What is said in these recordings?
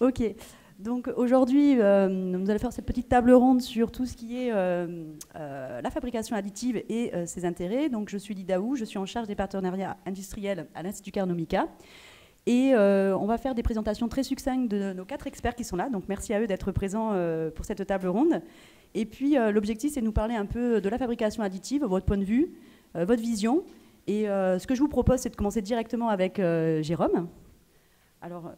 Ok. Donc aujourd'hui, nous allons faire cette petite table ronde sur tout ce qui est la fabrication additive et ses intérêts. Donc je suis Lida Hu, je suis en charge des partenariats industriels à l'Institut Carnot MICA. Et on va faire des présentations très succinctes de nos 4 experts qui sont là. Donc merci à eux d'être présents pour cette table ronde. Et puis l'objectif, c'est de nous parler un peu de la fabrication additive, votre point de vue, votre vision. Et ce que je vous propose, c'est de commencer directement avec Jérôme. Alors,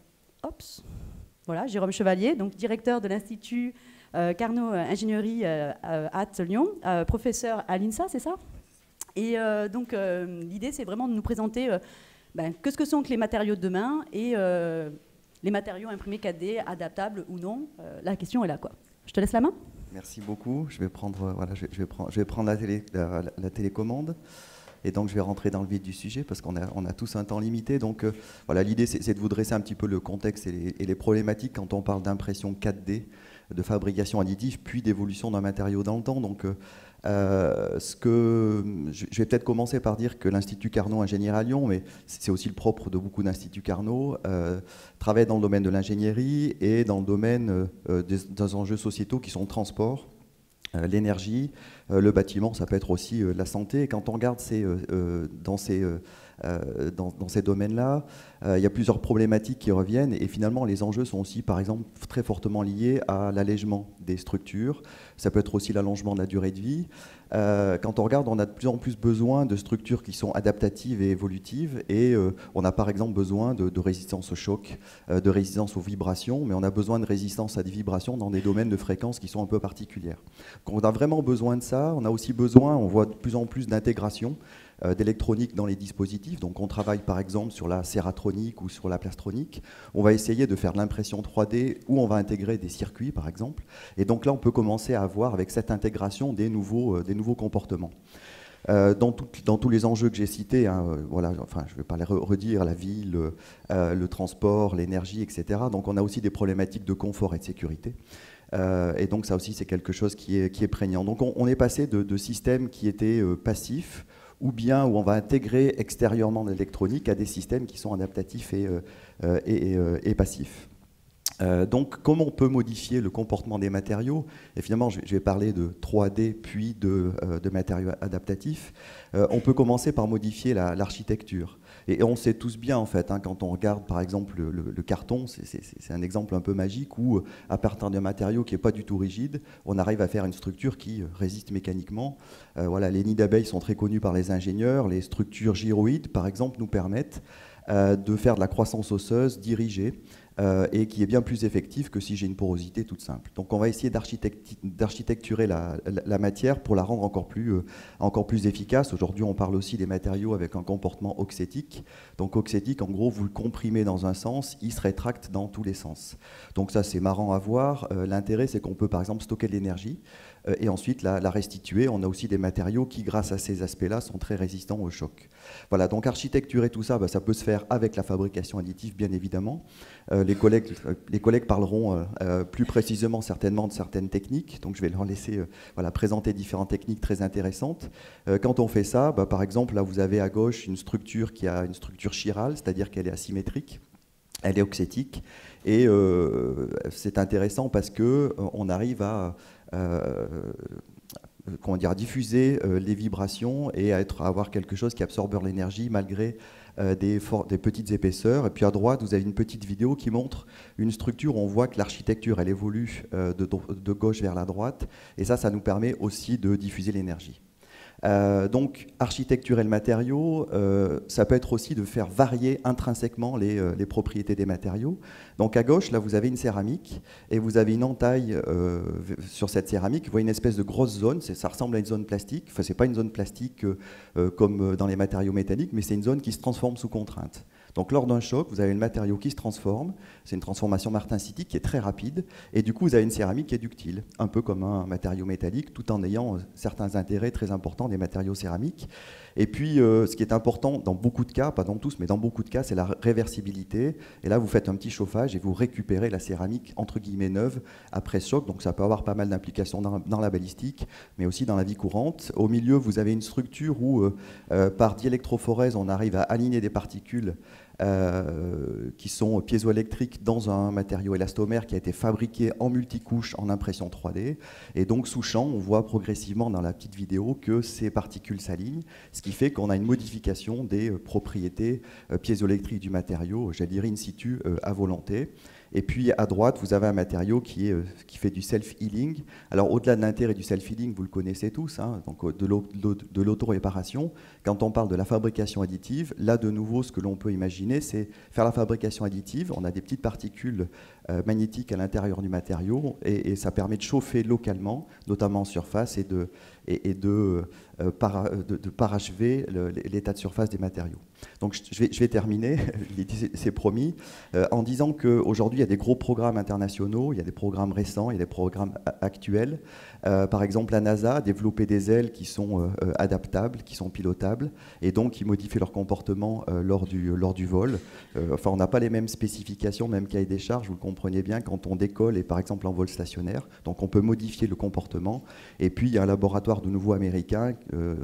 voilà, Jérôme Chevalier, donc directeur de l'Institut Carnot Ingénierie à Lyon, professeur à l'INSA, c'est ça? Et donc l'idée, c'est vraiment de nous présenter qu'est-ce que sont que les matériaux de demain et les matériaux imprimés 4D, adaptables ou non. La question est là, quoi. Je te laisse la main. Merci beaucoup. Je vais prendre, je vais prendre la télécommande. Et donc, je vais rentrer dans le vif du sujet parce qu'on a tous un temps limité. Donc, voilà, l'idée, c'est de vous dresser un petit peu le contexte et les problématiques quand on parle d'impression 4D, de fabrication additive, puis d'évolution d'un matériau dans le temps. Donc, je vais peut-être commencer par dire que l'Institut Carnot Ingénierie à Lyon, mais c'est aussi le propre de beaucoup d'instituts Carnot, travaille dans le domaine de l'ingénierie et dans le domaine des enjeux sociétaux qui sont le transport, l'énergie, le bâtiment, ça peut être aussi la santé. Et quand on regarde dans ces domaines-là, il y a plusieurs problématiques qui reviennent. Et finalement, les enjeux sont aussi, par exemple, très fortement liés à l'allègement des structures. Ça peut être aussi l'allongement de la durée de vie. Quand on regarde, on a de plus en plus besoin de structures qui sont adaptatives et évolutives. Et on a par exemple besoin de résistance au choc, de résistance aux vibrations, mais on a besoin de résistance à des vibrations dans des domaines de fréquences qui sont un peu particulières. Donc on a vraiment besoin de ça. On a aussi besoin, on voit de plus en plus d'intégration d'électronique dans les dispositifs. Donc on travaille par exemple sur la cératronique ou sur la plastronique. On va essayer de faire de l'impression 3D où on va intégrer des circuits par exemple. Et donc là on peut commencer à avoir avec cette intégration des nouveaux comportements. Dans tous les enjeux que j'ai cités, voilà, enfin, je ne vais pas les redire, la ville, le transport, l'énergie, etc. Donc on a aussi des problématiques de confort et de sécurité. Et donc ça aussi c'est quelque chose qui est prégnant. Donc on est passé de systèmes qui étaient passifs ou bien où on va intégrer extérieurement de l'électronique à des systèmes qui sont adaptatifs et passifs. Donc comment on peut modifier le comportement des matériaux? Et finalement je vais parler de 3D puis de matériaux adaptatifs. On peut commencer par modifier l'architecture. Et on sait tous bien, en fait, quand on regarde, par exemple, le carton, c'est un exemple un peu magique où, à partir d'un matériau qui n'est pas du tout rigide, on arrive à faire une structure qui résiste mécaniquement. Voilà, les nids d'abeilles sont très connus par les ingénieurs. Les structures gyroïdes, par exemple, nous permettent de faire de la croissance osseuse dirigée et qui est bien plus effective que si j'ai une porosité toute simple. Donc on va essayer d'architecturer la matière pour la rendre encore plus efficace. Aujourd'hui on parle aussi des matériaux avec un comportement oxétique. Donc oxétique, en gros, vous le comprimez dans un sens, il se rétracte dans tous les sens. Donc ça c'est marrant à voir. L'intérêt c'est qu'on peut par exemple stocker de l'énergie et ensuite la restituer. On a aussi des matériaux qui, grâce à ces aspects-là, sont très résistants au choc. Voilà, donc architecturer tout ça, ça peut se faire avec la fabrication additive, bien évidemment. Les collègues parleront plus précisément certainement de certaines techniques, donc je vais leur laisser présenter différentes techniques très intéressantes. Quand on fait ça, par exemple, là vous avez à gauche une structure qui a une structure chirale, c'est-à-dire qu'elle est asymétrique, elle est oxétique, et c'est intéressant parce qu'on arrive à diffuser les vibrations et à avoir quelque chose qui absorbe l'énergie malgré des petites épaisseurs. Et puis à droite, vous avez une petite vidéo qui montre une structure où on voit que l'architecture, elle évolue de gauche vers la droite. Et ça nous permet aussi de diffuser l'énergie. Donc, architecturer le matériau, ça peut être aussi de faire varier intrinsèquement les propriétés des matériaux. Donc, à gauche, là, vous avez une céramique et vous avez une entaille sur cette céramique. Vous voyez une espèce de grosse zone, ça ressemble à une zone plastique. Enfin, ce n'est pas une zone plastique comme dans les matériaux métalliques, mais c'est une zone qui se transforme sous contrainte. Donc lors d'un choc, vous avez le matériau qui se transforme, c'est une transformation martensitique qui est très rapide, et du coup vous avez une céramique qui est ductile, un peu comme un matériau métallique, tout en ayant certains intérêts très importants des matériaux céramiques. Et puis ce qui est important dans beaucoup de cas, pas dans tous, mais dans beaucoup de cas, c'est la réversibilité. Et là vous faites un petit chauffage et vous récupérez la céramique entre guillemets neuve après choc, donc ça peut avoir pas mal d'implications dans la balistique, mais aussi dans la vie courante. Au milieu, vous avez une structure où par diélectrophorèse, on arrive à aligner des particules qui sont piézoélectriques dans un matériau élastomère qui a été fabriqué en multicouche en impression 3D. Et donc sous champ, on voit progressivement dans la petite vidéo que ces particules s'alignent, ce qui fait qu'on a une modification des propriétés piézoélectriques du matériau, j'allais dire in situ, à volonté. Et puis à droite, vous avez un matériau qui fait du self-healing. Alors au-delà de l'intérêt du self-healing, vous le connaissez tous, hein, donc de l'auto-réparation. Quand on parle de la fabrication additive, là de nouveau, ce que l'on peut imaginer, c'est faire la fabrication additive. On a des petites particules magnétiques à l'intérieur du matériau et ça permet de chauffer localement, notamment en surface, et de parachever l'état de surface des matériaux. Donc je vais terminer, c'est promis, en disant qu'aujourd'hui il y a des gros programmes internationaux, il y a des programmes récents, il y a des programmes actuels. Par exemple, la NASA a développé des ailes qui sont adaptables, qui sont pilotables, et donc qui modifient leur comportement lors du vol. Enfin, on n'a pas les mêmes spécifications, même cahier des charges, vous le comprenez bien, quand on décolle et par exemple en vol stationnaire. Donc on peut modifier le comportement. Et puis il y a un laboratoire de nouveau américain,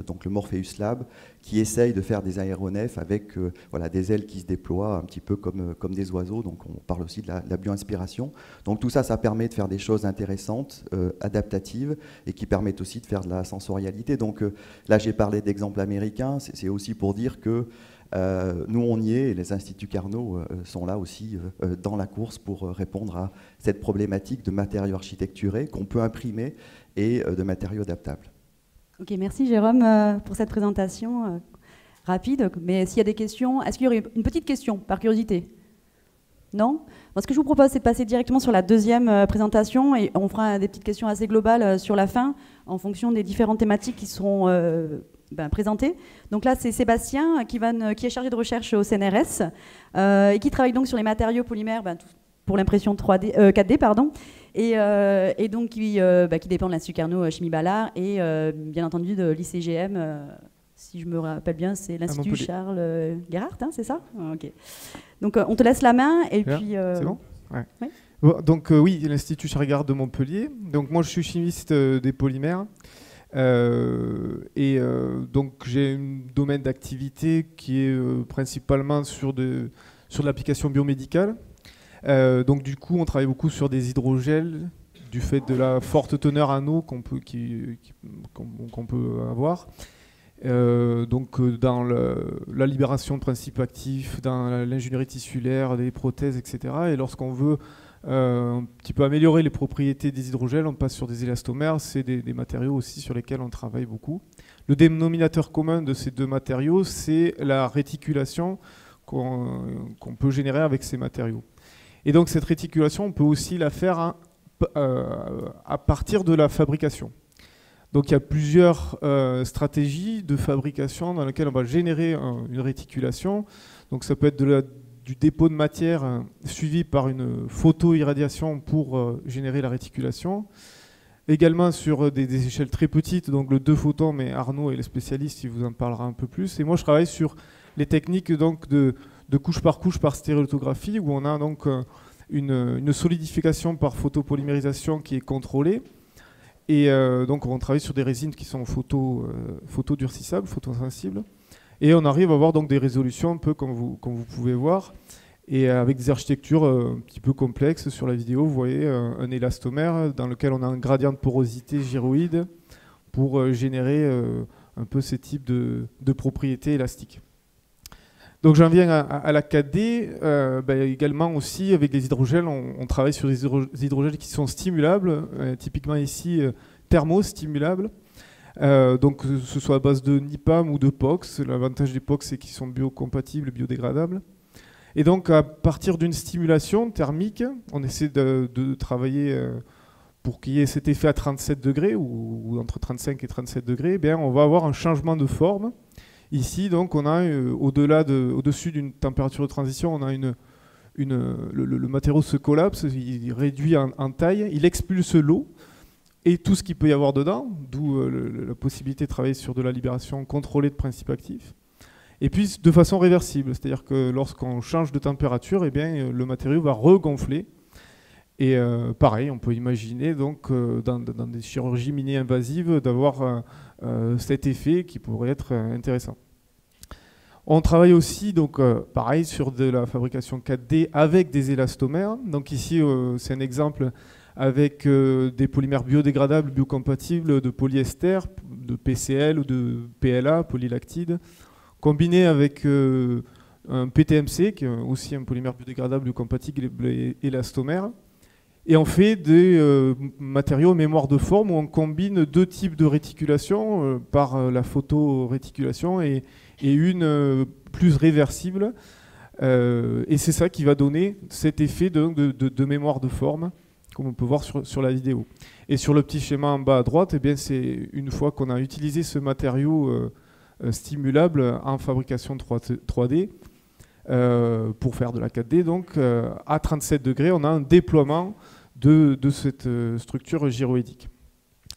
donc le Morpheus Lab, qui essaye de faire des aéronefs avec voilà, des ailes qui se déploient un petit peu comme des oiseaux. Donc on parle aussi de la bio-inspiration. Donc tout ça, ça permet de faire des choses intéressantes, adaptatives, et qui permettent aussi de faire de la sensorialité. Donc là, j'ai parlé d'exemples américains. C'est aussi pour dire que nous, on y est, et les instituts Carnot sont là aussi dans la course pour répondre à cette problématique de matériaux architecturés qu'on peut imprimer et de matériaux adaptables. Ok, merci Jérôme pour cette présentation rapide. Mais s'il y a des questions, est-ce qu'il y aurait une petite question par curiosité? Non? Ce que je vous propose, c'est de passer directement sur la deuxième présentation et on fera des petites questions assez globales sur la fin en fonction des différentes thématiques qui seront présentées. Donc là, c'est Sébastien qui est chargé de recherche au CNRS et qui travaille donc sur les matériaux polymères pour l'impression 4D, pardon, et donc qui dépend de l'Institut Carnot Chimie Ballard et bien entendu de l'ICGM. Si je me rappelle bien, c'est l'Institut Charles Gerhardt, hein, c'est ça? Ok. Donc on te laisse la main et puis... C'est bon? Ouais. Oui. Bon, donc oui, l'Institut Charles Gerhardt de Montpellier. Donc moi je suis chimiste des polymères. Donc j'ai un domaine d'activité qui est principalement sur de l'application biomédicale. Donc du coup on travaille beaucoup sur des hydrogels du fait de la forte teneur en eau qu'on peut avoir. Dans la libération de principes actifs, dans l'ingénierie tissulaire, des prothèses, etc. Et lorsqu'on veut un petit peu améliorer les propriétés des hydrogels, on passe sur des élastomères. C'est des matériaux aussi sur lesquels on travaille beaucoup. Le dénominateur commun de ces deux matériaux, c'est la réticulation qu'on peut générer avec ces matériaux. Et donc cette réticulation, on peut aussi la faire à partir de la fabrication. Donc il y a plusieurs stratégies de fabrication dans lesquelles on va générer une réticulation. Donc ça peut être du dépôt de matière suivi par une photoirradiation pour générer la réticulation. Également sur des échelles très petites, donc le 2 photons, mais Arnaud est le spécialiste, il vous en parlera un peu plus. Et moi je travaille sur les techniques donc, de couche par stéréolithographie, où on a donc une solidification par photopolymérisation qui est contrôlée. Et donc on travaille sur des résines qui sont photodurcissables, photosensibles. Et on arrive à avoir donc des résolutions un peu comme vous pouvez voir. Et avec des architectures un petit peu complexes sur la vidéo, vous voyez un élastomère dans lequel on a un gradient de porosité gyroïde pour générer un peu ces types de propriétés élastiques. Donc j'en viens à la 4D, également aussi avec les hydrogels, on travaille sur des hydrogels qui sont stimulables, typiquement ici thermostimulables, donc que ce soit à base de NIPAM ou de POX. L'avantage des POX c'est qu'ils sont biocompatibles, biodégradables. Et donc à partir d'une stimulation thermique, on essaie de travailler pour qu'il y ait cet effet à 37 degrés ou entre 35 et 37 degrés, on va avoir un changement de forme. Ici, donc, on a au-dessus d'une température de transition, on a le matériau se collapse, il réduit en taille, il expulse l'eau et tout ce qu'il peut y avoir dedans, d'où la possibilité de travailler sur de la libération contrôlée de principes actifs. Et puis de façon réversible, c'est-à-dire que lorsqu'on change de température, le matériau va regonfler. Et pareil, on peut imaginer donc dans des chirurgies mini-invasives d'avoir cet effet qui pourrait être intéressant. On travaille aussi, donc, pareil, sur de la fabrication 4D avec des élastomères. Donc ici, c'est un exemple avec des polymères biodégradables, biocompatibles de polyester, de PCL ou de PLA, polylactide, combinés avec un PTMC, qui est aussi un polymère biodégradable, biocompatible et élastomère. Et on fait des matériaux mémoire de forme où on combine deux types de réticulation par la photoréticulation et une plus réversible. Et c'est ça qui va donner cet effet de mémoire de forme, comme on peut voir sur la vidéo. Et sur le petit schéma en bas à droite, eh bien, c'est une fois qu'on a utilisé ce matériau stimulable en fabrication 3D, pour faire de la 4D, donc à 37 degrés, on a un déploiement de cette structure gyroïdique.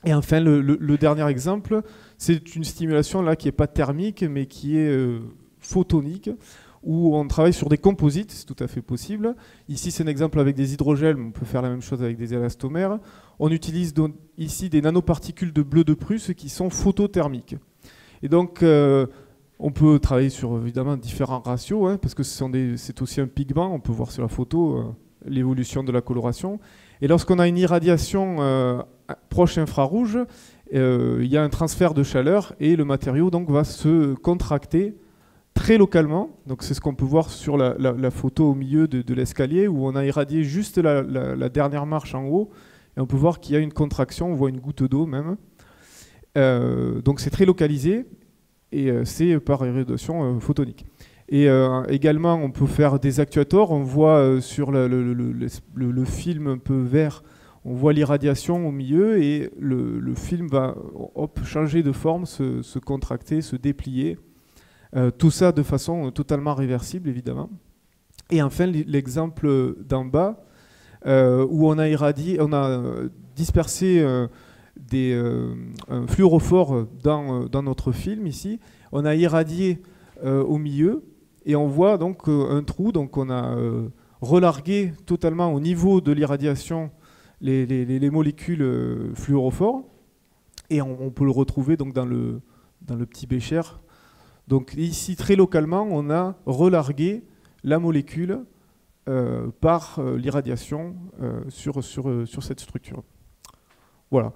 Et enfin, le dernier exemple, c'est une stimulation là qui n'est pas thermique, mais qui est photonique, où on travaille sur des composites, c'est tout à fait possible. Ici, c'est un exemple avec des hydrogels, mais on peut faire la même chose avec des élastomères. On utilise donc ici des nanoparticules de bleu de Prusse qui sont photothermiques. Et donc, on peut travailler sur évidemment différents ratios, hein, parce que c'est aussi un pigment. On peut voir sur la photo l'évolution de la coloration. Et lorsqu'on a une irradiation proche infrarouge, il y a un transfert de chaleur et le matériau donc, va se contracter très localement. Donc, c'est ce qu'on peut voir sur la photo au milieu de l'escalier où on a irradié juste la dernière marche en haut. Et on peut voir qu'il y a une contraction, on voit une goutte d'eau même. Donc, c'est très localisé. Et c'est par irradiation photonique. Et également, on peut faire des actuators. On voit sur le film un peu vert, on voit l'irradiation au milieu et le film va changer de forme, se contracter, se déplier. Tout ça de façon totalement réversible, évidemment. Et enfin, l'exemple d'en bas, où on a dispersé un fluorophore dans notre film ici. On a irradié au milieu et on voit donc un trou. Donc on a relargué totalement au niveau de l'irradiation les molécules fluorophores et on peut le retrouver donc dans le petit bécher. Donc ici très localement on a relargué la molécule par l'irradiation sur cette structure. Voilà.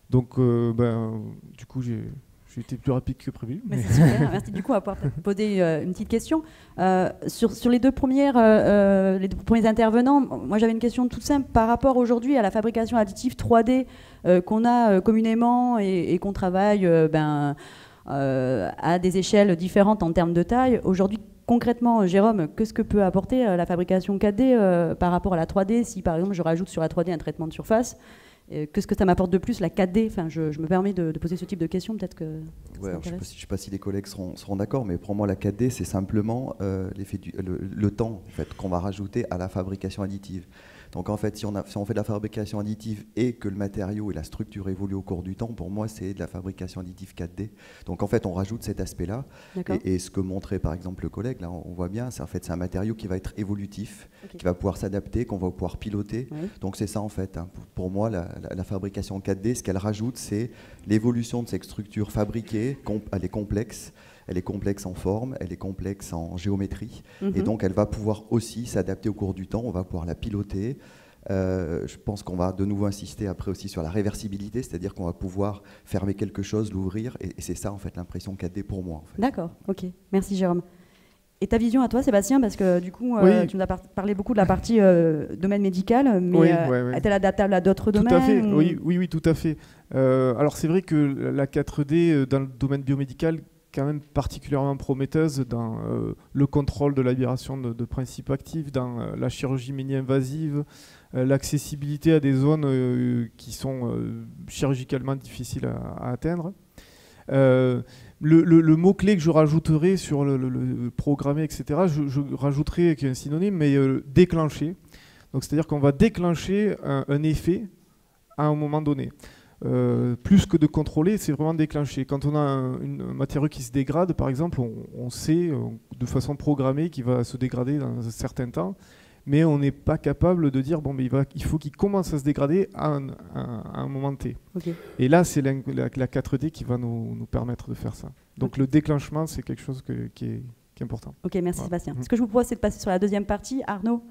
Donc, du coup, j'ai été plus rapide que prévu. Mais c'est super, merci. Du coup, on va pouvoir poser une petite question. Sur les deux premiers intervenants, moi j'avais une question toute simple par rapport aujourd'hui à la fabrication additive 3D qu'on a communément et qu'on travaille à des échelles différentes en termes de taille. Aujourd'hui, concrètement, Jérôme, qu'est-ce que peut apporter la fabrication 4D par rapport à la 3D si, par exemple, je rajoute sur la 3D un traitement de surface? Qu'est-ce que ça m'apporte de plus, la 4D? Enfin, je me permets de poser ce type de questions, peut-être que ouais, je ne sais pas si les collègues seront d'accord, mais pour moi, la 4D, c'est simplement le temps en fait, qu'on va rajouter à la fabrication additive. Donc en fait, si on fait de la fabrication additive et que le matériau et la structure évoluent au cours du temps, pour moi, c'est de la fabrication additive 4D. Donc en fait, on rajoute cet aspect-là. Et ce que montrait par exemple le collègue, là, on voit bien, c'est un matériau qui va être évolutif, qui va pouvoir s'adapter, qu'on va pouvoir piloter. Oui. Donc c'est ça en fait. Hein. Pour moi, la fabrication 4D, ce qu'elle rajoute, c'est l'évolution de cette structure fabriquée. Elle est complexe. Elle est complexe en forme, elle est complexe en géométrie, et donc elle va pouvoir aussi s'adapter au cours du temps, on va pouvoir la piloter. Je pense qu'on va de nouveau insister après aussi sur la réversibilité, c'est-à-dire qu'on va pouvoir fermer quelque chose, l'ouvrir, et c'est ça en fait l'impression 4D pour moi. En fait. D'accord, ok, merci Jérôme. Et ta vision à toi, Sébastien, parce que du coup, tu nous as parlé beaucoup de la partie domaine médical, mais est-elle adaptable à d'autres domaines? Tout à fait, oui, tout à fait. Alors c'est vrai que la 4D dans le domaine biomédical, quand même particulièrement prometteuse dans le contrôle de la libération de principes actifs, dans la chirurgie mini-invasive, l'accessibilité à des zones qui sont chirurgicalement difficiles à atteindre. Le mot-clé que je rajouterais sur le programmer, etc., je rajouterais qu'il y a un synonyme, mais déclencher. Donc, c'est-à-dire qu'on va déclencher un effet à un moment donné. Plus que de contrôler, c'est vraiment déclencher. Quand on a un matériau qui se dégrade, par exemple, on sait de façon programmée qu'il va se dégrader dans un certain temps, mais on n'est pas capable de dire mais il faut qu'il commence à se dégrader à un moment T. Okay. Et là, c'est la 4D qui va nous permettre de faire ça. Donc le déclenchement, c'est quelque chose qui qui est important. Ok, merci Voilà. Sébastien. Ce que je vous propose, c'est de passer sur la deuxième partie. Arnaud,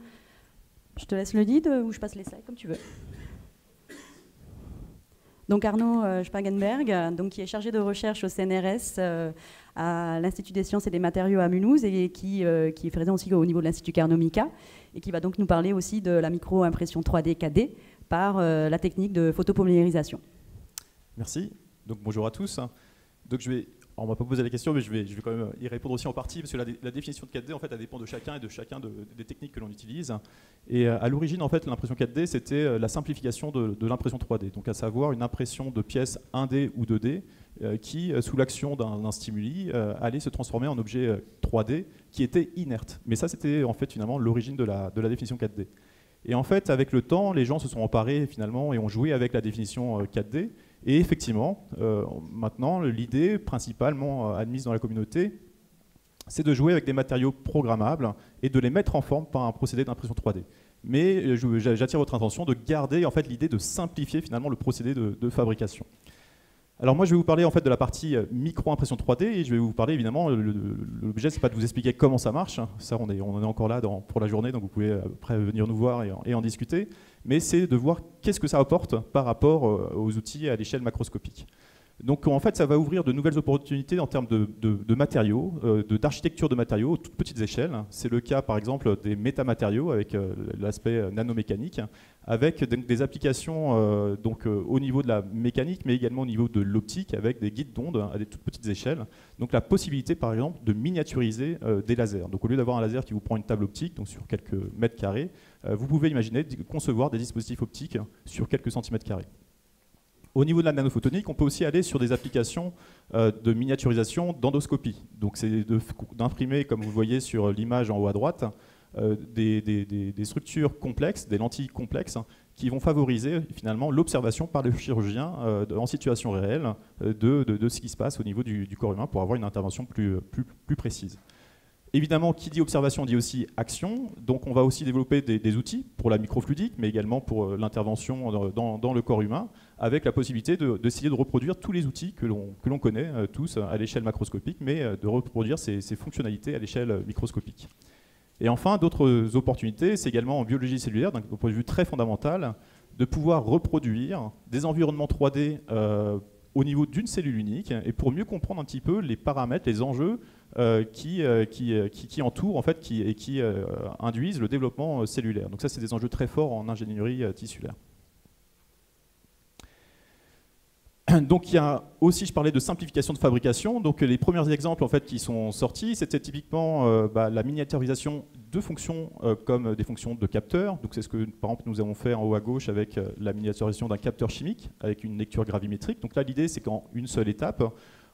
je te laisse le lead ou je passe les slides, comme tu veux. Donc Arnaud Spargenberg, donc, qui est chargé de recherche au CNRS à l'Institut des sciences et des matériaux à Mulhouse et qui est présent aussi au niveau de l'Institut Carnot-Mika et qui va donc nous parler aussi de la micro-impression 3D 4D par la technique de photopolymérisation. Merci. Donc bonjour à tous. Donc on ne m'a pas posé la question, mais je vais quand même y répondre aussi en partie, parce que la définition de 4D, en fait, elle dépend de chacun et de chacun des techniques que l'on utilise. Et à l'origine, en fait, l'impression 4D, c'était la simplification de l'impression 3D, donc à savoir une impression de pièces 1D ou 2D qui, sous l'action d'un stimuli, allait se transformer en objet 3D qui était inerte. Mais ça, c'était en fait finalement l'origine de la définition 4D. Et en fait, avec le temps, les gens se sont emparés finalement et ont joué avec la définition 4D. Et effectivement, maintenant, l'idée principalement admise dans la communauté, c'est de jouer avec des matériaux programmables et de les mettre en forme par un procédé d'impression 3D. Mais j'attire votre attention de garder en fait l'idée de simplifier finalement le procédé de fabrication. Alors moi, je vais vous parler en fait de la partie micro-impression 3D et je vais vous parler évidemment, l'objet c'est pas de vous expliquer comment ça marche, ça on en est encore là pour la journée, donc vous pouvez après venir nous voir et en discuter, mais c'est de voir qu'est-ce que ça apporte par rapport aux outils à l'échelle macroscopique. Donc en fait, ça va ouvrir de nouvelles opportunités en termes de matériaux, d'architecture de matériaux aux toutes petites échelles. C'est le cas par exemple des métamatériaux avec l'aspect nanomécanique, avec des applications au niveau de la mécanique, mais également au niveau de l'optique, avec des guides d'ondes à des toutes petites échelles. Donc la possibilité par exemple de miniaturiser des lasers. Donc au lieu d'avoir un laser qui vous prend une table optique, donc sur quelques mètres carrés, vous pouvez imaginer concevoir des dispositifs optiques sur quelques centimètres carrés. Au niveau de la nanophotonique, on peut aussi aller sur des applications de miniaturisation d'endoscopie. Donc c'est d'imprimer, comme vous le voyez sur l'image en haut à droite, des structures complexes, des lentilles complexes, qui vont favoriser finalement l'observation par le chirurgien en situation réelle de ce qui se passe au niveau du corps humain pour avoir une intervention plus précise. Évidemment, qui dit observation dit aussi action, donc on va aussi développer des outils pour la microfluidique, mais également pour l'intervention dans le corps humain, avec la possibilité d'essayer de reproduire tous les outils que l'on connaît tous à l'échelle macroscopique, mais de reproduire ces fonctionnalités à l'échelle microscopique. Et enfin, d'autres opportunités, c'est également en biologie cellulaire, d'un point de vue très fondamental, de pouvoir reproduire des environnements 3D au niveau d'une cellule unique, et pour mieux comprendre un petit peu les paramètres, les enjeux qui entourent en fait, qui induisent le développement cellulaire. Donc ça, c'est des enjeux très forts en ingénierie tissulaire. Donc il y a aussi, je parlais de simplification de fabrication. Donc les premiers exemples en fait qui sont sortis, c'était typiquement la miniaturisation de fonctions comme des fonctions de capteurs. Donc c'est ce que par exemple nous avons fait en haut à gauche avec la miniaturisation d'un capteur chimique avec une lecture gravimétrique. Donc là l'idée c'est qu'en une seule étape,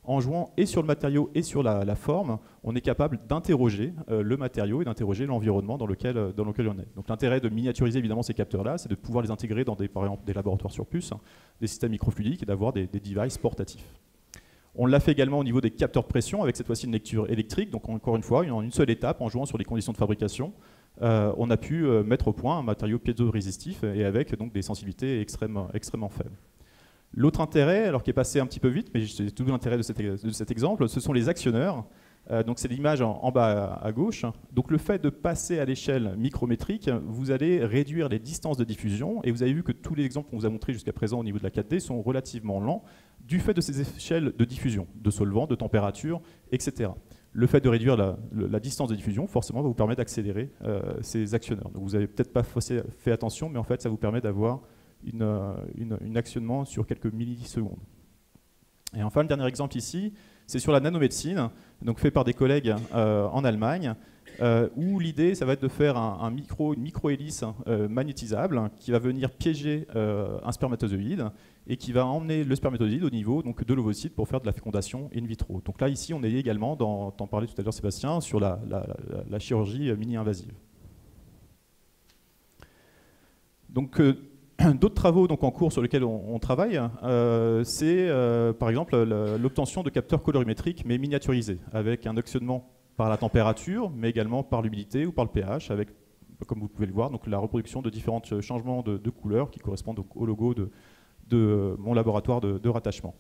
en jouant et sur le matériau et sur la forme, on est capable d'interroger le matériau et d'interroger l'environnement dans lequel on est. Donc l'intérêt de miniaturiser évidemment ces capteurs-là, c'est de pouvoir les intégrer dans par exemple des laboratoires sur puce, des systèmes microfluidiques et d'avoir des devices portatifs. On l'a fait également au niveau des capteurs de pression avec cette fois-ci une lecture électrique. Donc encore une fois, en une seule étape, en jouant sur les conditions de fabrication, on a pu mettre au point un matériau piézo-résistif et avec donc des sensibilités extrêmement faibles. L'autre intérêt, alors qui est passé un petit peu vite, mais c'est tout l'intérêt de cet exemple, ce sont les actionneurs. Donc c'est l'image en bas à gauche. Donc le fait de passer à l'échelle micrométrique, vous allez réduire les distances de diffusion, et vous avez vu que tous les exemples qu'on vous a montrés jusqu'à présent au niveau de la 4D sont relativement lents du fait de ces échelles de diffusion, de solvant, de température, etc. Le fait de réduire la distance de diffusion, forcément, va vous permettre d'accélérer ces actionneurs. Donc vous n'avez peut-être pas fait attention, mais en fait, ça vous permet d'avoir un actionnement sur quelques millisecondes. Et enfin, le dernier exemple ici, c'est sur la nanomédecine, donc fait par des collègues en Allemagne, où l'idée, ça va être de faire une micro-hélice magnétisable qui va venir piéger un spermatozoïde et qui va emmener le spermatozoïde au niveau donc, de l'ovocyte pour faire de la fécondation in vitro. Donc là, ici, on est également, t'en parlais tout à l'heure Sébastien, sur la chirurgie mini-invasive. Donc, d'autres travaux donc, en cours sur lesquels on travaille, c'est par exemple l'obtention de capteurs colorimétriques mais miniaturisés, avec un actionnement par la température, mais également par l'humidité ou par le pH, avec, comme vous pouvez le voir, donc, la reproduction de différents changements de couleurs qui correspondent donc, au logo de mon laboratoire de rattachement.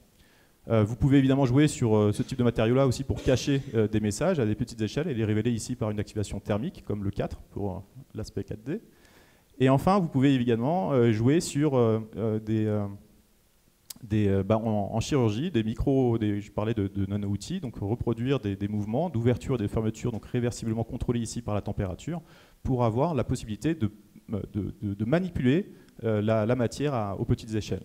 Vous pouvez évidemment jouer sur ce type de matériau-là aussi pour cacher des messages à des petites échelles et les révéler ici par une activation thermique, comme le 4 pour l'aspect 4D. Et enfin, vous pouvez également jouer sur en chirurgie, je parlais de nano-outils, donc reproduire des mouvements d'ouverture et de fermeture, donc réversiblement contrôlés ici par la température, pour avoir la possibilité de manipuler la matière aux petites échelles.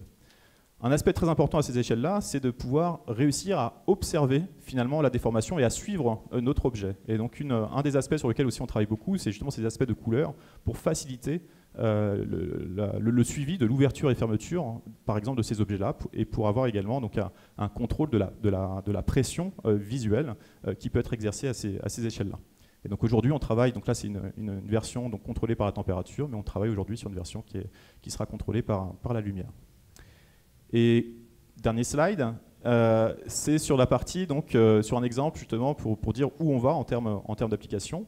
Un aspect très important à ces échelles-là, c'est de pouvoir réussir à observer finalement la déformation et à suivre notre objet. Et donc un des aspects sur lesquels aussi on travaille beaucoup, c'est justement ces aspects de couleur pour faciliter le suivi de l'ouverture et fermeture, par exemple, de ces objets-là, et pour avoir également donc, un contrôle de la pression visuelle qui peut être exercée à ces échelles-là. Et donc aujourd'hui, on travaille, donc là c'est une version donc, contrôlée par la température, mais on travaille aujourd'hui sur une version qui sera contrôlée par la lumière. Et dernier slide, c'est sur la partie, donc sur un exemple justement pour dire où on va en termes d'application.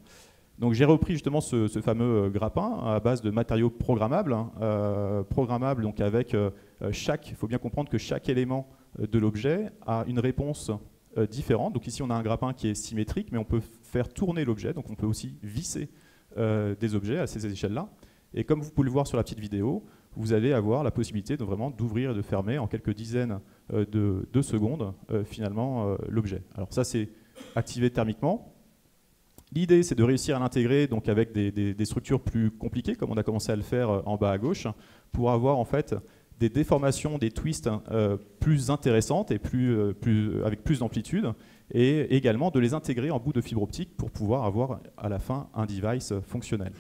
Donc j'ai repris justement ce fameux grappin à base de matériaux programmables, programmables donc avec il faut bien comprendre que chaque élément de l'objet a une réponse différente. Donc ici on a un grappin qui est symétrique, mais on peut faire tourner l'objet, donc on peut aussi visser des objets à ces échelles-là. Et comme vous pouvez le voir sur la petite vidéo, vous allez avoir la possibilité d'ouvrir et de fermer en quelques dizaines de secondes finalement l'objet. Alors ça c'est activé thermiquement. L'idée c'est de réussir à l'intégrer donc avec des structures plus compliquées comme on a commencé à le faire en bas à gauche pour avoir en fait des déformations, des twists plus intéressantes et avec plus d'amplitude et également de les intégrer en bout de fibre optique pour pouvoir avoir à la fin un device fonctionnel.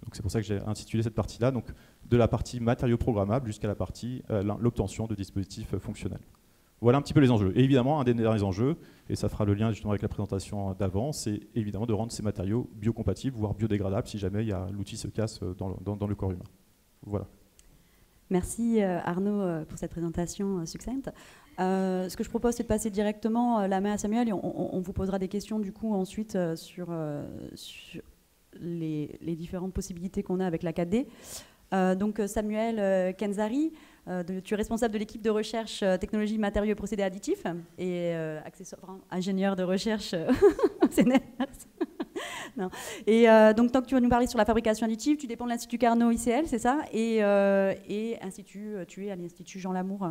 Donc c'est pour ça que j'ai intitulé cette partie-là, donc de la partie matériaux programmables jusqu'à la partie l'obtention de dispositifs fonctionnels. Voilà un petit peu les enjeux. Et évidemment, un des derniers enjeux, et ça fera le lien justement avec la présentation d'avant, c'est évidemment de rendre ces matériaux biocompatibles, voire biodégradables, si jamais l'outil se casse dans le corps humain. Voilà. Merci Arnaud pour cette présentation succincte. Ce que je propose, c'est de passer directement la main à Samuel et on vous posera des questions du coup ensuite sur les différentes possibilités qu'on a avec la 4D. Donc Samuel Kenzari, tu es responsable de l'équipe de recherche technologie, matériaux et procédés additifs et ingénieur de recherche au CNRS. Non. Et donc tant que tu vas nous parler sur la fabrication additive, tu dépends de l'Institut Carnot ICL, c'est ça, et tu es à l'Institut Jean Lamour.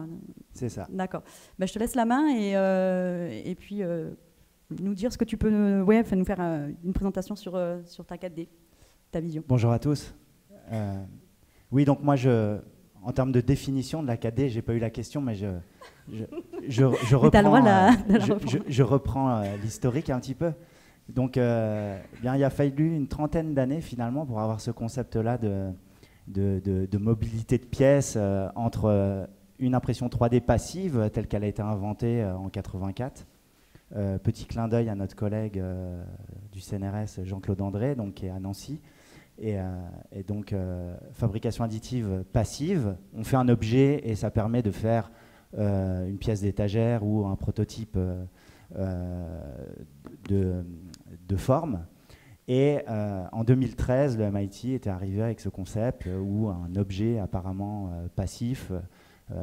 C'est ça. D'accord. Je te laisse la main et puis nous dire ce que tu peux nous faire une présentation sur ta 4D, ta vision. Bonjour à tous. Oui, donc moi, en termes de définition de la 4D, j'ai pas eu la question, mais je reprends l'historique un petit peu. Donc, bien, il a fallu une trentaine d'années finalement pour avoir ce concept-là de mobilité de pièces entre une impression 3D passive telle qu'elle a été inventée en 84. Petit clin d'œil à notre collègue du CNRS, Jean-Claude André, donc, qui est à Nancy. Et donc, fabrication additive passive, on fait un objet et ça permet de faire une pièce d'étagère ou un prototype de forme. Et en 2013, le MIT était arrivé avec ce concept où un objet apparemment passif,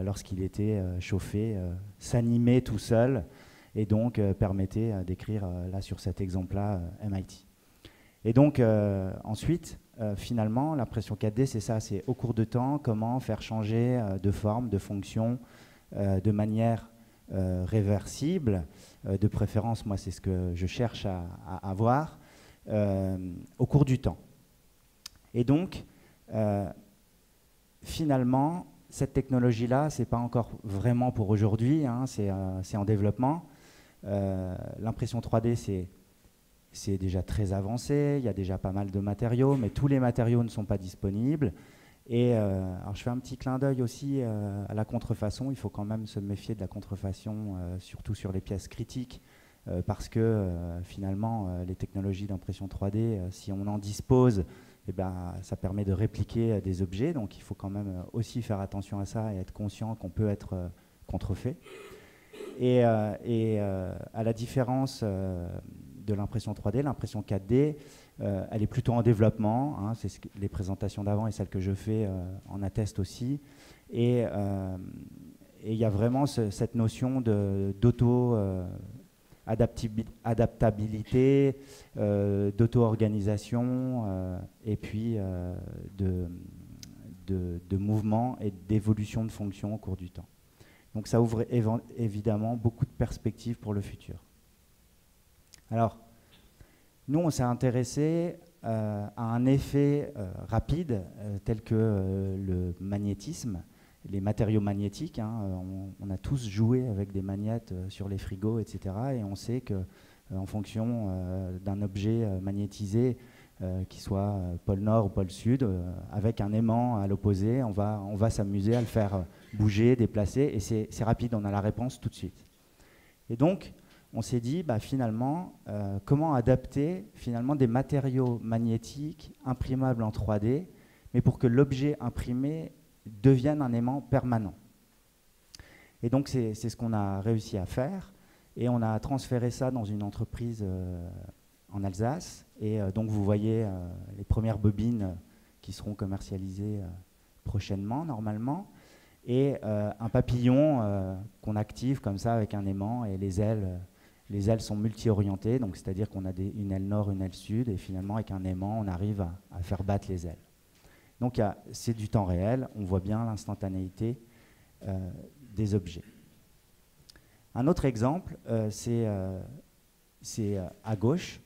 lorsqu'il était chauffé, s'animait tout seul et donc permettait d'écrire là sur cet exemple-là MIT. Et donc ensuite, finalement, l'impression 4D, c'est ça, c'est au cours de temps, comment faire changer de forme, de fonction, de manière réversible, de préférence, moi c'est ce que je cherche à avoir, au cours du temps. Et donc, finalement, cette technologie-là, c'est pas encore vraiment pour aujourd'hui, hein, c'est en développement. L'impression 3D, c'est déjà très avancé, il y a déjà pas mal de matériaux, mais tous les matériaux ne sont pas disponibles. Et alors je fais un petit clin d'œil aussi à la contrefaçon. Il faut quand même se méfier de la contrefaçon, surtout sur les pièces critiques, parce que finalement, les technologies d'impression 3D, si on en dispose, eh ben, ça permet de répliquer des objets. Donc il faut quand même aussi faire attention à ça et être conscient qu'on peut être contrefait. Et à la différence de l'impression 3D, l'impression 4D, elle est plutôt en développement, hein, c'est les présentations d'avant et celles que je fais en attestent aussi. Et il y a vraiment cette notion d'auto-adaptabilité, d'auto-organisation et puis de mouvement et d'évolution de fonction au cours du temps. Donc ça ouvre évidemment beaucoup de perspectives pour le futur. Alors, nous, on s'est intéressé à un effet rapide tel que le magnétisme, les matériaux magnétiques. On a tous joué avec des magnétes sur les frigos, etc. Et on sait qu'en fonction d'un objet magnétisé, qui soit pôle nord ou pôle sud, avec un aimant à l'opposé, on va s'amuser à le faire bouger, déplacer, et c'est rapide, on a la réponse tout de suite. Et donc, on s'est dit, finalement, comment adapter finalement des matériaux magnétiques imprimables en 3D, mais pour que l'objet imprimé devienne un aimant permanent. Et donc, c'est ce qu'on a réussi à faire, et on a transféré ça dans une entreprise en Alsace, et donc vous voyez les premières bobines qui seront commercialisées prochainement, normalement, et un papillon qu'on active comme ça avec un aimant, et les ailes sont multi-orientées, donc c'est-à-dire qu'on a une aile nord, une aile sud, et finalement avec un aimant, on arrive à faire battre les ailes. Donc c'est du temps réel, on voit bien l'instantanéité des objets. Un autre exemple, c'est à gauche,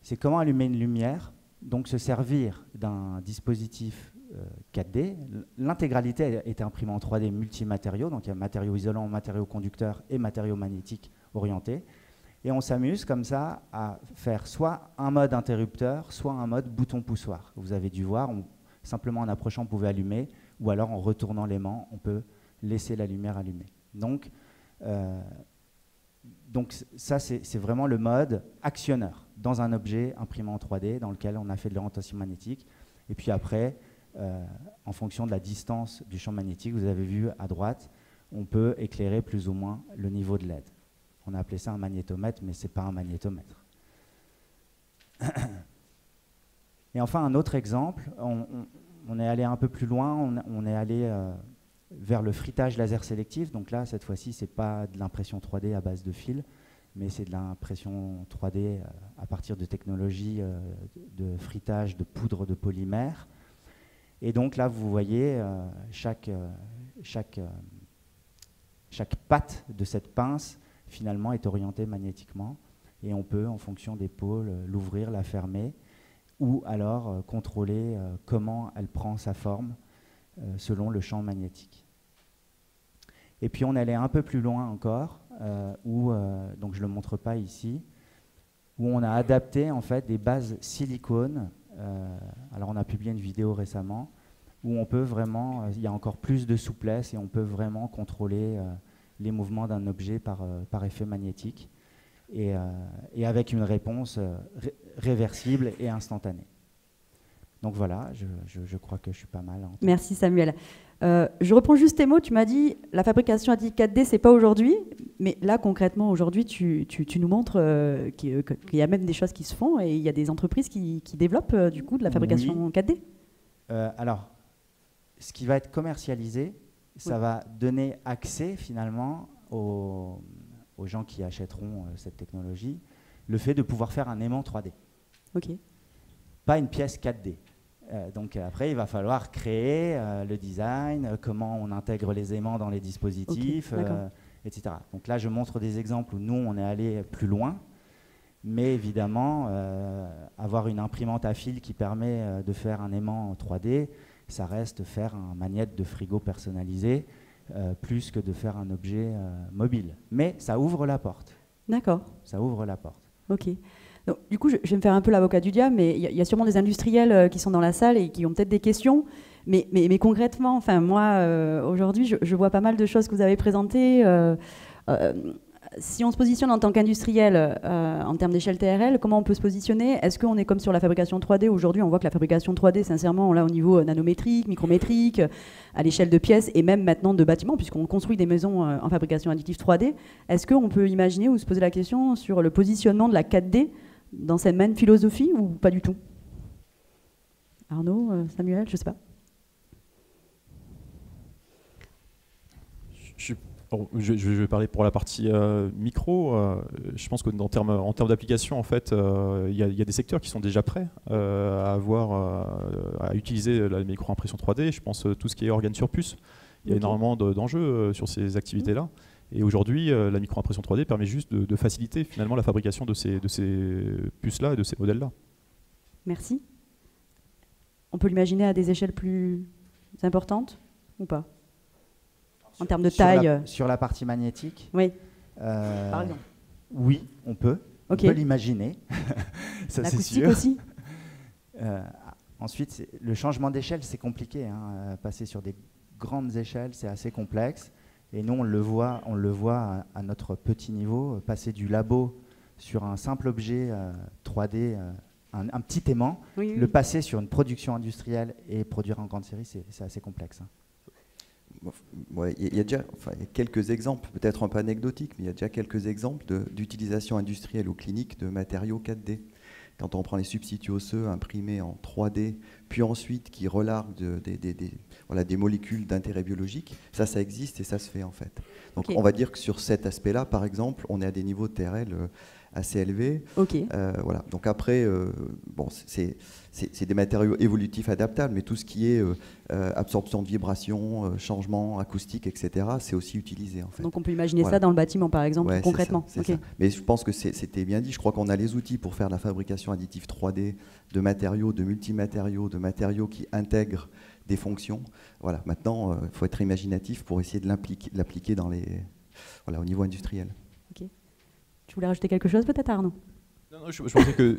c'est comment allumer une lumière, donc se servir d'un dispositif 4D. L'intégralité est imprimée en 3D multimatériaux, donc il y a matériaux isolants, matériaux conducteurs et matériaux magnétiques orientés. Et on s'amuse comme ça à faire soit un mode interrupteur, soit un mode bouton poussoir. Vous avez dû voir, simplement en approchant, on pouvait allumer, ou alors en retournant l'aimant, on peut laisser la lumière allumée. Donc ça, c'est vraiment le mode actionneur dans un objet imprimé en 3D dans lequel on a fait de l'orientation magnétique. Et puis après, en fonction de la distance du champ magnétique, vous avez vu à droite, on peut éclairer plus ou moins le niveau de LED. On a appelé ça un magnétomètre, mais ce n'est pas un magnétomètre. Et enfin, un autre exemple, on est allé un peu plus loin, on est allé vers le frittage laser sélectif. Donc là, cette fois-ci, ce n'est pas de l'impression 3D à base de fils, mais c'est de l'impression 3D à partir de technologies de frittage de poudre de polymère. Et donc là, vous voyez, chaque patte de cette pince, finalement, est orientée magnétiquement. Et on peut, en fonction des pôles, l'ouvrir, la fermer, ou alors contrôler comment elle prend sa forme selon le champ magnétique. Et puis on allait un peu plus loin encore, donc je ne le montre pas ici, où on a adapté en fait des bases silicone. Alors on a publié une vidéo récemment où on peut vraiment, il y a encore plus de souplesse et on peut vraiment contrôler les mouvements d'un objet par effet magnétique et avec une réponse réversible et instantanée. Donc voilà, je crois que je suis pas mal. Merci Samuel. Je reprends juste tes mots, tu m'as dit la fabrication additive 4D, c'est pas aujourd'hui, mais là concrètement aujourd'hui tu nous montres qu'il y a même des choses qui se font et il y a des entreprises qui développent du coup de la fabrication 4D. Alors, ce qui va être commercialisé, ça va donner accès finalement aux gens qui achèteront cette technologie, le fait de pouvoir faire un aimant 3D. Ok. Pas une pièce 4D. Donc après, il va falloir créer le design, comment on intègre les aimants dans les dispositifs, etc. Donc là, je montre des exemples où nous, on est allé plus loin. Mais évidemment, avoir une imprimante à fil qui permet de faire un aimant 3D, ça reste faire un magnète de frigo personnalisé, plus que de faire un objet mobile. Mais ça ouvre la porte. D'accord. Ça ouvre la porte. Ok. Donc, du coup, je vais me faire un peu l'avocat du diable, mais il y a sûrement des industriels qui sont dans la salle et qui ont peut-être des questions. Mais concrètement, enfin, moi, aujourd'hui, je vois pas mal de choses que vous avez présentées. Si on se positionne en tant qu'industriel en termes d'échelle TRL, comment on peut se positionner? Est-ce qu'on est comme sur la fabrication 3D? Aujourd'hui, on voit que la fabrication 3D, sincèrement, là, au niveau nanométrique, micrométrique, à l'échelle de pièces et même maintenant de bâtiments, puisqu'on construit des maisons en fabrication additive 3D, est-ce qu'on peut imaginer ou se poser la question sur le positionnement de la 4D dans cette même philosophie ou pas du tout? Arnaud, Samuel, je ne sais pas. Je vais parler pour la partie micro. Je pense qu'en termes d'application, en fait, il y a des secteurs qui sont déjà prêts à utiliser la micro-impression 3D. Je pense tout ce qui est organes sur puce. Il y a énormément d'enjeux sur ces activités-là. Et aujourd'hui, la micro-impression 3D permet juste de faciliter finalement la fabrication de ces puces-là et de ces modèles-là. Merci. On peut l'imaginer à des échelles plus importantes ou pas? En termes de taille. Sur la partie magnétique, oui. Par exemple. Oui, on peut. Ok. On peut l'imaginer. Ça, c'est L'acoustique sûr. aussi. Ensuite, le changement d'échelle, c'est compliqué. Passer sur des grandes échelles, c'est assez complexe. Et nous, on le voit à notre petit niveau. Passer du labo sur un simple objet 3D, un petit aimant, Oui, oui. le passer sur une production industrielle et produire en grande série, c'est assez complexe. Ouais, il y a déjà quelques exemples, peut-être un peu anecdotiques, mais il y a déjà quelques exemples d'utilisation industrielle ou clinique de matériaux 4D. Quand on prend les substituts osseux imprimés en 3D, puis ensuite qui relarguent des molécules d'intérêt biologique, ça existe et ça se fait en fait. Donc on va dire que sur cet aspect-là, par exemple, on est à des niveaux de TRL assez élevés. Voilà. Donc après, c'est des matériaux évolutifs adaptables, mais tout ce qui est absorption de vibrations, changement acoustique, etc., c'est aussi utilisé en fait. Donc on peut imaginer ça dans le bâtiment par exemple, concrètement. C'est ça. Mais je pense que c'était bien dit, je crois qu'on a les outils pour faire la fabrication additive 3D de matériaux, de multimatériaux, de matériaux qui intègrent des fonctions. Voilà. Maintenant, il faut être imaginatif pour essayer de l'appliquer au niveau industriel. Tu voulais rajouter quelque chose peut-être, Arnaud? Non, je pensais que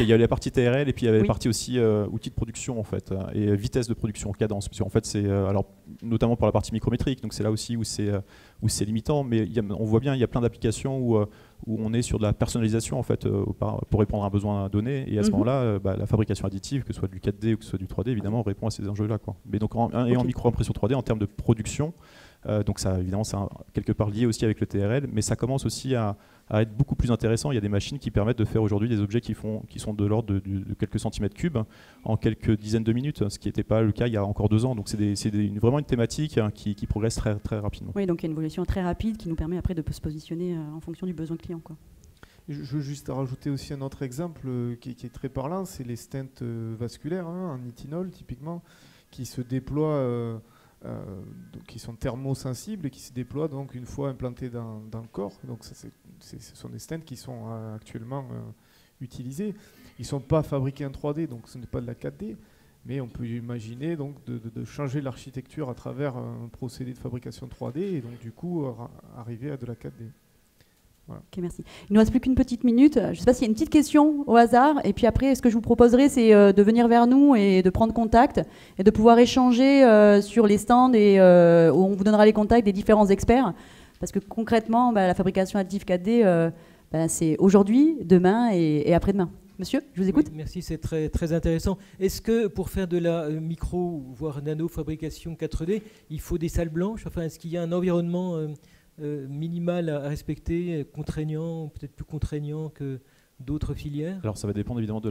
il y avait la partie TRL et puis il y avait la partie aussi outils de production en fait, et vitesse de production, cadence. Parce qu'en fait, c'est alors notamment pour la partie micrométrique, donc c'est là aussi où c'est limitant, mais on voit bien il y a plein d'applications où on est sur de la personnalisation en fait pour répondre à un besoin donné, et à ce moment-là, la fabrication additive, que ce soit du 4D ou que ce soit du 3D, évidemment, répond à ces enjeux-là, quoi. Mais donc en micro-impression 3D en termes de production. Donc ça, évidemment, c'est quelque part lié aussi avec le TRL, mais ça commence aussi à être beaucoup plus intéressant. Il y a des machines qui permettent de faire aujourd'hui des objets qui sont de l'ordre de quelques centimètres cubes en quelques dizaines de minutes, ce qui n'était pas le cas il y a encore 2 ans. Donc c'est vraiment une thématique qui progresse très, très rapidement. Oui, donc il y a une évolution très rapide qui nous permet après de se positionner en fonction du besoin client, quoi. Je veux juste rajouter aussi un autre exemple qui est très parlant, c'est les stents vasculaires en nitinol typiquement, qui se déploient... qui sont thermosensibles et qui se déploient donc une fois implantés dans le corps. Donc ce sont des stents qui sont actuellement utilisés. Ils ne sont pas fabriqués en 3D, donc ce n'est pas de la 4D, mais on peut imaginer donc de changer l'architecture à travers un procédé de fabrication 3D et donc du coup arriver à de la 4D. Voilà. Ok, merci. Il ne nous reste plus qu'une petite minute. Je ne sais pas s'il y a une petite question au hasard. Et puis après, ce que je vous proposerai, c'est de venir vers nous et de prendre contact et de pouvoir échanger sur les stands et où on vous donnera les contacts des différents experts. Parce que concrètement, la fabrication additive 4D, c'est aujourd'hui, demain et après-demain. Monsieur, je vous écoute. Oui, merci, c'est très, très intéressant. Est-ce que pour faire de la micro, voire nano-fabrication 4D, il faut des salles blanches? Enfin, est-ce qu'il y a un environnement minimal à respecter, contraignant, peut-être plus contraignant que d'autres filières? Alors ça va dépendre évidemment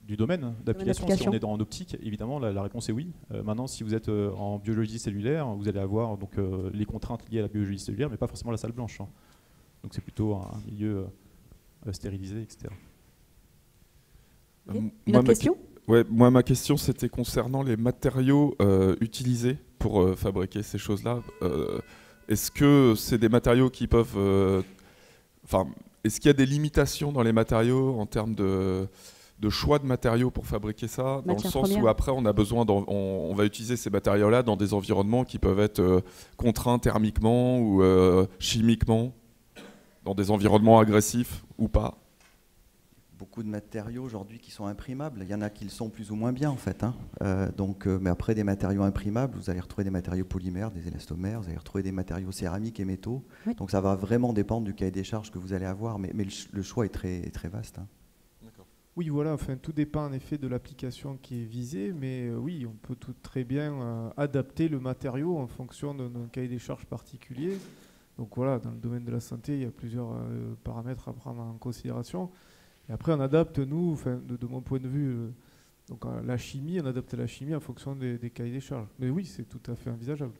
du domaine d'application. Si on est en optique, évidemment, la réponse est oui. Maintenant, si vous êtes en biologie cellulaire, vous allez avoir donc, les contraintes liées à la biologie cellulaire, mais pas forcément la salle blanche. Donc c'est plutôt un milieu stérilisé, etc. Une autre question? Moi, ma question, c'était concernant les matériaux utilisés pour fabriquer ces choses-là. Est-ce que c'est des matériaux qui peuvent... est-ce qu'il y a des limitations dans les matériaux en termes de choix de matériaux pour fabriquer ça, dans le sens où après on a besoin, on va utiliser ces matériaux-là dans des environnements qui peuvent être contraints thermiquement ou chimiquement, dans des environnements agressifs ou pas? Beaucoup de matériaux aujourd'hui qui sont imprimables. Il y en a qui le sont plus ou moins bien en fait. Mais après des matériaux imprimables, vous allez retrouver des matériaux polymères, des élastomères, vous allez retrouver des matériaux céramiques et métaux. Oui. Donc ça va vraiment dépendre du cahier des charges que vous allez avoir, mais le choix est très, très vaste. Oui, voilà, enfin, tout dépend en effet de l'application qui est visée, mais oui, on peut très bien adapter le matériau en fonction d'un cahier des charges particulier. Donc voilà, dans le domaine de la santé, il y a plusieurs paramètres à prendre en considération. Et après, on adapte, nous, de mon point de vue, donc la chimie, on adapte la chimie en fonction des cahiers des charges. Mais oui, c'est tout à fait envisageable.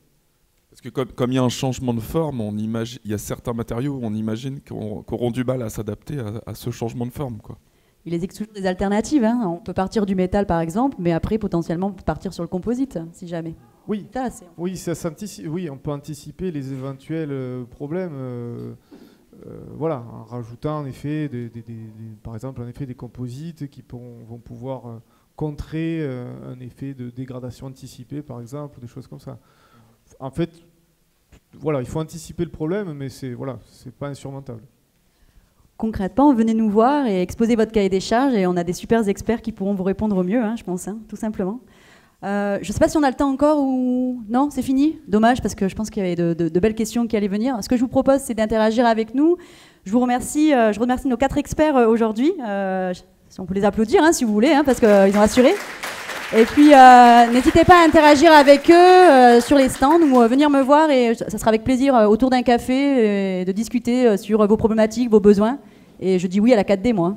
Parce que comme il y a un changement de forme, il y a certains matériaux où on imagine qu'auront du mal à s'adapter à ce changement de forme, quoi. Il existe toujours des alternatives, hein. On peut partir du métal par exemple, mais après potentiellement partir sur le composite, si jamais. Oui, Ça, oui, on peut anticiper les éventuels problèmes, voilà, en rajoutant en effet, par exemple, en effet, des composites qui vont pouvoir contrer un effet de dégradation anticipée, par exemple, des choses comme ça. En fait, voilà, il faut anticiper le problème, mais c'est pas insurmontable. Concrètement, venez nous voir et exposez votre cahier des charges et on a des super experts qui pourront vous répondre au mieux, hein, je pense, hein, tout simplement. Je ne sais pas si on a le temps encore ou... Non, c'est fini? Dommage, parce que je pense qu'il y avait de belles questions qui allaient venir. Ce que je vous propose, c'est d'interagir avec nous. Je vous remercie, je remercie nos 4 experts aujourd'hui. On peut les applaudir, hein, si vous voulez, hein, parce qu'ils ont assuré. Et puis, n'hésitez pas à interagir avec eux sur les stands ou venir me voir et ça sera avec plaisir autour d'un café de discuter sur vos problématiques, vos besoins. Et je dis oui à la 4D, moi.